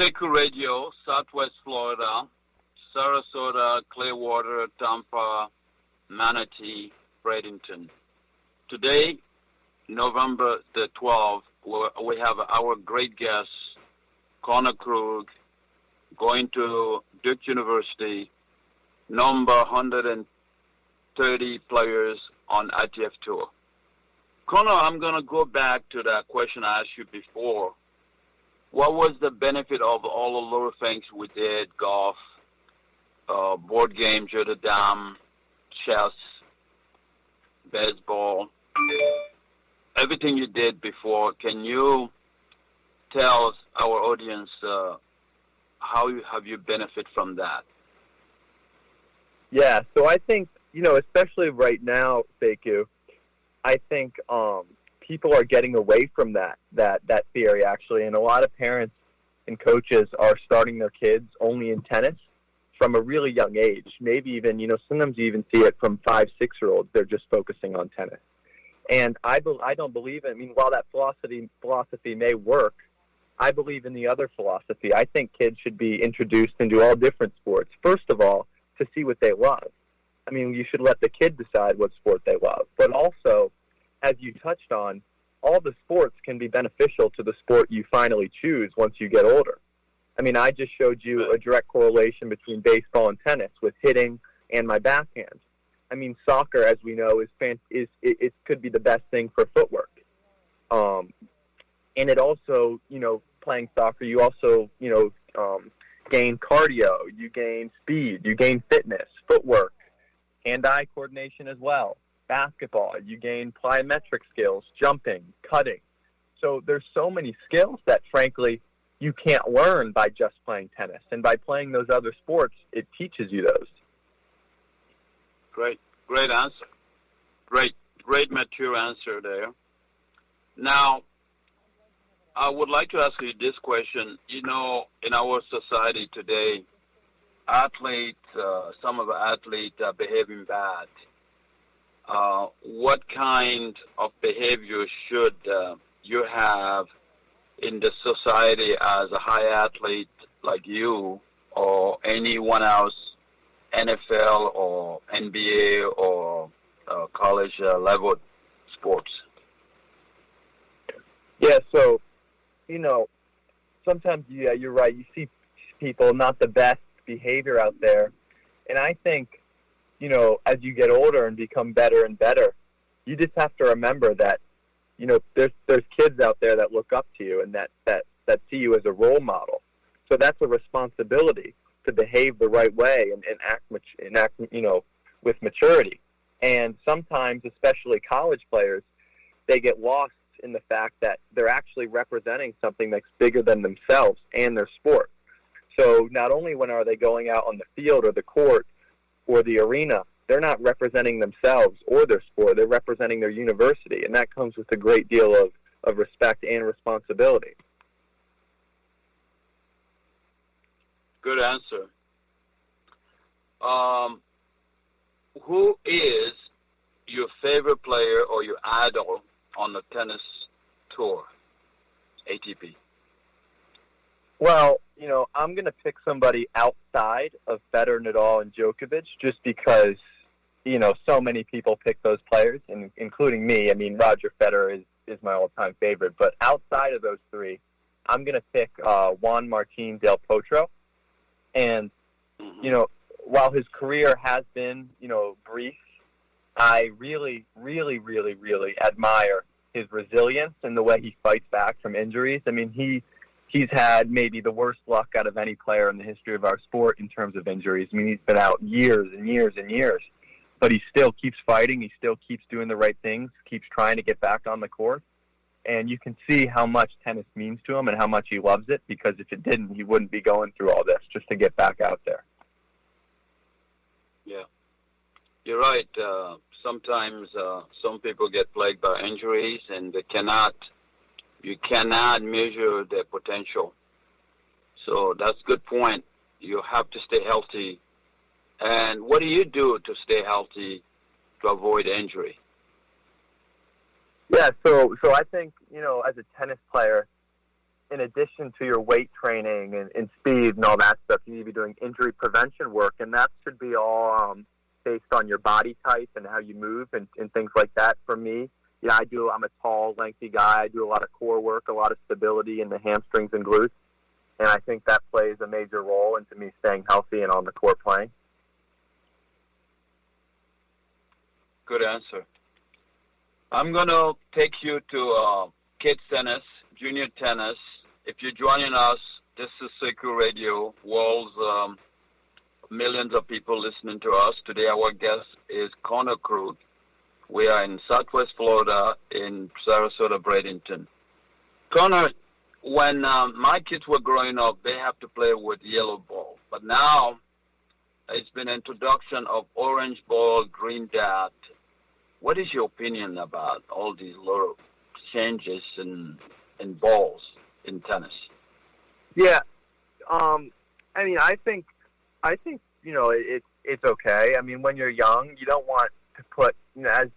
Sekou Radio, Southwest Florida, Sarasota, Clearwater, Tampa, Manatee, Bradenton. Today, November the 12th, we have our great guest, KRUG, going to Duke University, number 130 players on ITF Tour. Connor, I'm going to go back to that question I asked you before. What was the benefit of all the little things we did, golf, board games, Jeu de Dames, chess, baseball, everything you did before? Can you tell our audience how have you benefit from that? Yeah, so I think, especially right now, Sekou, I think people are getting away from that theory, actually, and a lot of parents and coaches are starting their kids only in tennis from a really young age. Maybe even, sometimes you even see it from 5, 6-year-olds. They're just focusing on tennis. And I don't believe it. I mean, while that philosophy may work, I believe in the other philosophy. I think kids should be introduced into all different sports. First of all, to see what they love. I mean, you should let the kid decide what sport they love. But also, as you touched on, all the sports can be beneficial to the sport you finally choose once you get older. I mean, I just showed you a direct correlation between baseball and tennis with hitting and my backhand. I mean, soccer, as we know, it could be the best thing for footwork. And it also, playing soccer, you also, gain cardio, you gain speed, you gain fitness, footwork, hand-eye coordination as well. Basketball, you gain plyometric skills, jumping, cutting. So there's so many skills that, frankly, you can't learn by just playing tennis. And by playing those other sports, it teaches you those. Great answer. Great mature answer there. Now, I would like to ask you this question. In our society today, some of the athletes are behaving bad. What kind of behavior should you have in the society as a high athlete like you or anyone else, NFL or NBA or college level sports? Yeah, so, sometimes, you're right. You see people not the best behavior out there. And I think, as you get older and become better and better, you just have to remember that, there's kids out there that look up to you and that see you as a role model. So that's a responsibility to behave the right way and act with maturity. And sometimes, especially college players, they get lost in the fact that they're actually representing something that's bigger than themselves and their sport. So not only when are they going out on the field or the court or the arena, they're not representing themselves or their sport, they're representing their university, and that comes with a great deal of respect and responsibility. Good answer. Who is your favorite player or your idol on the tennis tour, ATP? Well, I'm going to pick somebody outside of Federer, Nadal, and Djokovic just because, so many people pick those players, including me. I mean, Roger Federer is my all-time favorite. But outside of those three, I'm going to pick Juan Martín del Potro. And, while his career has been, brief, I really, really, really, really admire his resilience and the way he fights back from injuries. I mean, he's had maybe the worst luck out of any player in the history of our sport in terms of injuries. I mean, he's been out years and years and years, but he still keeps fighting. He still keeps doing the right things, keeps trying to get back on the court. And you can see how much tennis means to him and how much he loves it, because if it didn't, he wouldn't be going through all this just to get back out there. Yeah, you're right. Sometimes some people get plagued by injuries, and you cannot measure their potential. So that's a good point. You have to stay healthy. And what do you do to stay healthy to avoid injury? Yeah, so I think, as a tennis player, in addition to your weight training and speed and all that stuff, you need to be doing injury prevention work, and that should be all based on your body type and how you move and things like that. For me, yeah, I'm a tall, lengthy guy. I do a lot of core work, a lot of stability in the hamstrings and glutes, and I think that plays a major role into me staying healthy and on the court playing. Good answer. I'm going to take you to kids tennis, junior tennis. If you're joining us, this is KRUG Radio, world's millions of people listening to us. Today our guest is KRUG. We are in Southwest Florida in Sarasota, Bradenton. Connor, when my kids were growing up, they have to play with yellow ball. But now it's been introduction of orange ball, green dot. What is your opinion about all these little changes in balls in tennis? Yeah, I mean, I think it's okay. I mean, when you're young, you don't want to put, as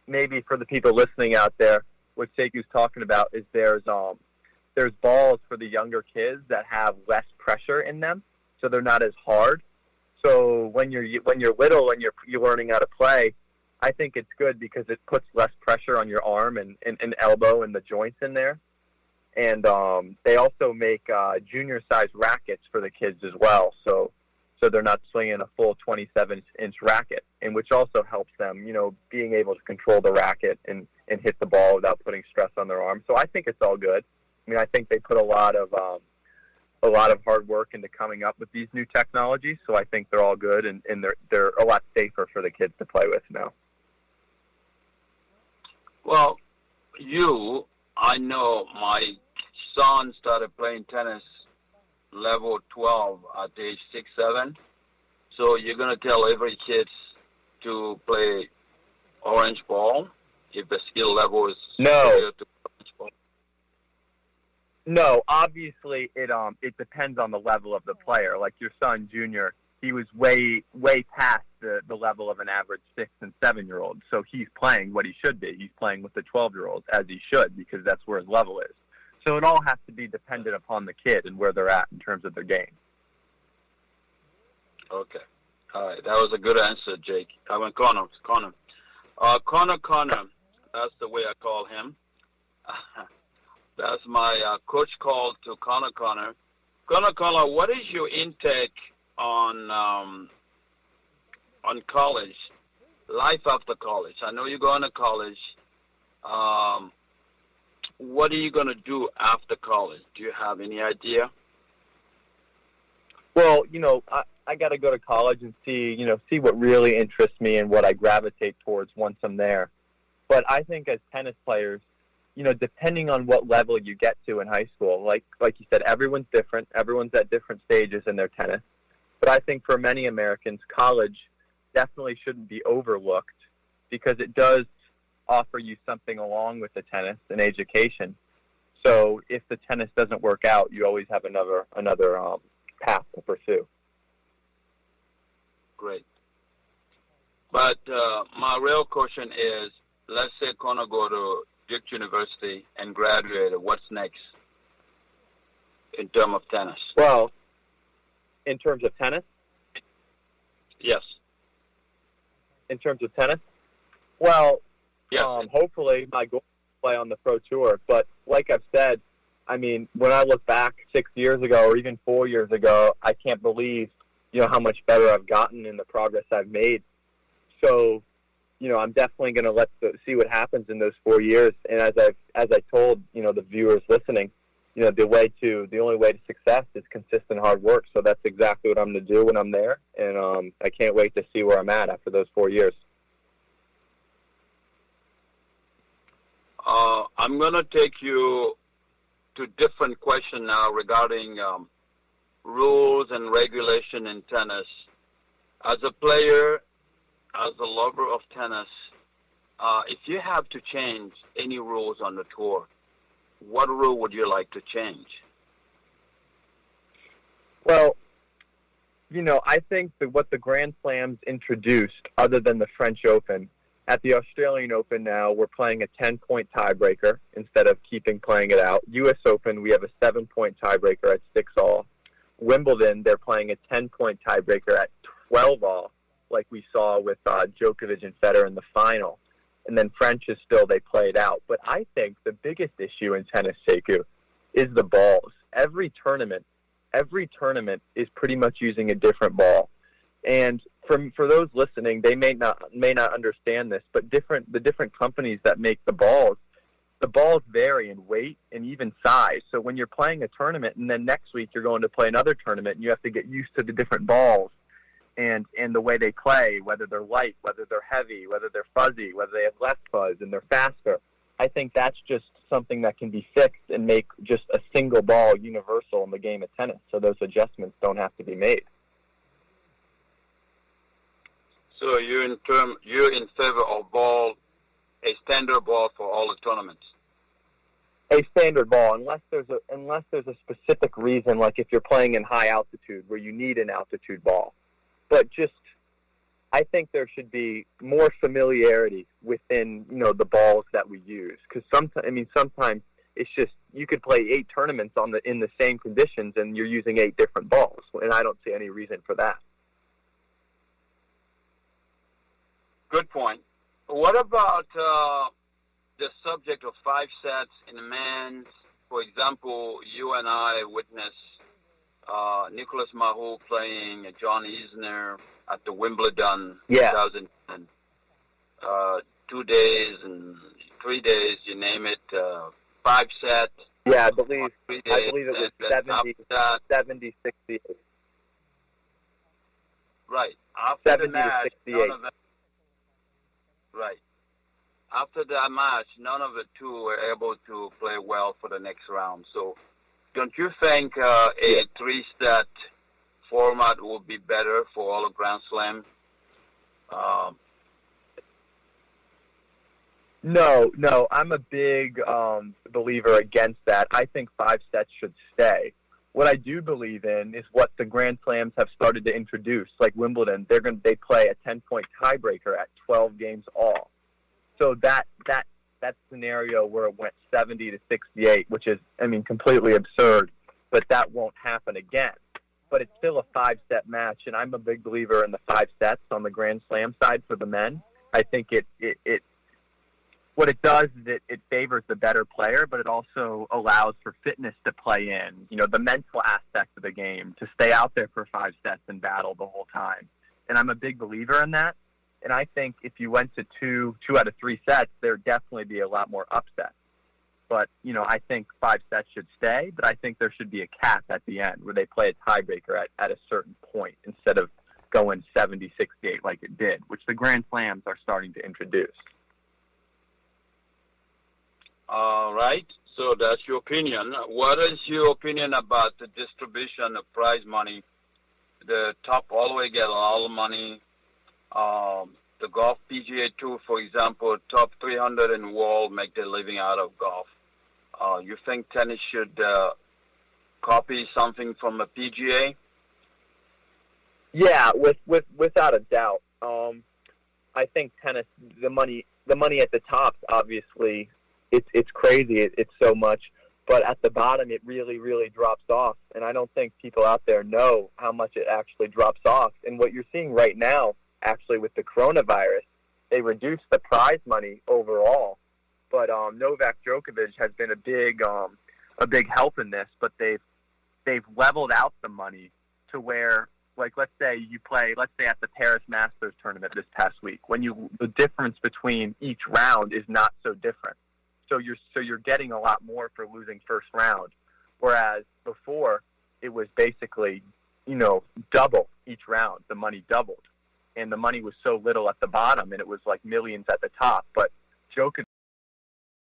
maybe for the people listening out there, what Seku's talking about is there's balls for the younger kids that have less pressure in them, so they're not as hard. So when you're little and you're learning how to play, I think it's good because it puts less pressure on your arm and elbow and the joints in there. And they also make junior-sized rackets for the kids as well, so they're not swinging a full 27-inch racket, and which also helps them, being able to control the racket and hit the ball without putting stress on their arm. So I think it's all good. I mean, I think they put a lot of hard work into coming up with these new technologies, so I think they're all good, and they're a lot safer for the kids to play with now. Well, I know my son started playing tennis level 12 at age 6, 7. So you're going to tell every kid to play orange ball if the skill level is superior to orange ball? No, obviously it depends on the level of the player. Like your son, Junior, he was way past the level of an average 6 and 7-year-old. So he's playing what he should be. He's playing with the 12-year-olds as he should, because that's where his level is. So it all has to be dependent upon the kid and where they're at in terms of their game. Okay. All right. That was a good answer, Jake. I went Connor. Connor, that's the way I call him. That's my coach call to Connor. Connor, what is your intake on college, life after college? I know you're going to college. What are you going to do after college? Do you have any idea? Well, I got to go to college and see what really interests me and what I gravitate towards once I'm there. But I think as tennis players, depending on what level you get to in high school, like you said, everyone's different. Everyone's at different stages in their tennis. But I think for many Americans, college definitely shouldn't be overlooked because it does offer you something along with the tennis and education. So if the tennis doesn't work out, you always have another path to pursue. Great. But my real question is, let's say Connor go to Duke University and graduate. What's next in terms of tennis? Well, in terms of tennis? Yes. In terms of tennis? Well, yes. Hopefully my goal is to play on the Pro Tour. But like I've said, I mean, when I look back 6 years ago or even 4 years ago, I can't believe, how much better I've gotten and the progress I've made. So, I'm definitely going to see what happens in those 4 years. And as I told, the viewers listening, the only way to success is consistent hard work. So that's exactly what I'm going to do when I'm there. And I can't wait to see where I'm at after those 4 years. I'm going to take you to different question now regarding rules and regulation in tennis. As a player, as a lover of tennis, if you have to change any rules on the tour, what rule would you like to change? Well, I think that what the Grand Slams introduced, other than the French Open, At the Australian Open now, we're playing a 10-point tiebreaker instead of playing it out. U.S. Open, we have a 7-point tiebreaker at 6-all. Wimbledon, they're playing a 10-point tiebreaker at 12-all, like we saw with Djokovic and Federer in the final. And then French is still, they play it out. But I think the biggest issue in tennis, Sekou, is the balls. Every tournament is pretty much using a different ball. And for those listening, they may not understand this, but the different companies that make the balls vary in weight and even size. So when you're playing a tournament and then next week you're going to play another tournament and you have to get used to the different balls and the way they play, whether they're light, whether they're heavy, whether they're fuzzy, whether they have less fuzz and they're faster. I think that's just something that can be fixed and make just a single ball universal in the game of tennis. So those adjustments don't have to be made. So you're in favor of a standard ball for all the tournaments? A standard ball, unless there's a specific reason, like if you're playing in high altitude where you need an altitude ball. But I think there should be more familiarity within, the balls that we use. Because sometimes it's just, you could play 8 tournaments in the same conditions and you're using 8 different balls. And I don't see any reason for that. Good point. What about the subject of 5 sets in the men's? For example, you and I witnessed Nicolas Mahut playing John Isner at the Wimbledon 2010. 2 days and 3 days, you name it, 5 sets. Yeah, I believe it was 70, 68. Right. After 70 the match, to 68. Right. After that match, none of the two were able to play well for the next round. So don't you think a 3-set format would be better for all of Grand Slam? No. I'm a big believer against that. I think 5 sets should stay. What I do believe in is what the Grand Slams have started to introduce, like Wimbledon. They play a 10-point tiebreaker at 12 games all. So that scenario where it went 70 to 68, which is, completely absurd, but that won't happen again. But it's still a 5-set match, and I'm a big believer in the 5 sets on the Grand Slam side for the men. I think it what it does is it favors the better player, but it also allows for fitness to play in, the mental aspect of the game, to stay out there for 5 sets and battle the whole time. And I'm a big believer in that. And I think if you went to two out of 3 sets, there'd definitely be a lot more upsets. But, I think 5 sets should stay, but I think there should be a cap at the end where they play a tiebreaker at a certain point instead of going 70, 68 like it did, which the Grand Slams are starting to introduce. All right. So that's your opinion. What is your opinion about the distribution of prize money? The top always get all the money. The golf PGA Tour, for example, top 300 in the world make their living out of golf. You think tennis should copy something from a PGA? Yeah, without a doubt. I think tennis, the money at the top, obviously, it's crazy. It's so much. But at the bottom, it really, really drops off. And I don't think people out there know how much it actually drops off. And what you're seeing right now, actually, with the coronavirus, they reduced the prize money overall. But Novak Djokovic has been a big help in this. But they've leveled out the money to where, like, let's say at the Paris Masters tournament this past week, the difference between each round is not so different. So you're getting a lot more for losing first round, whereas before it was basically, double each round. The money doubled, and the money was so little at the bottom, and it was like millions at the top. But Djokovic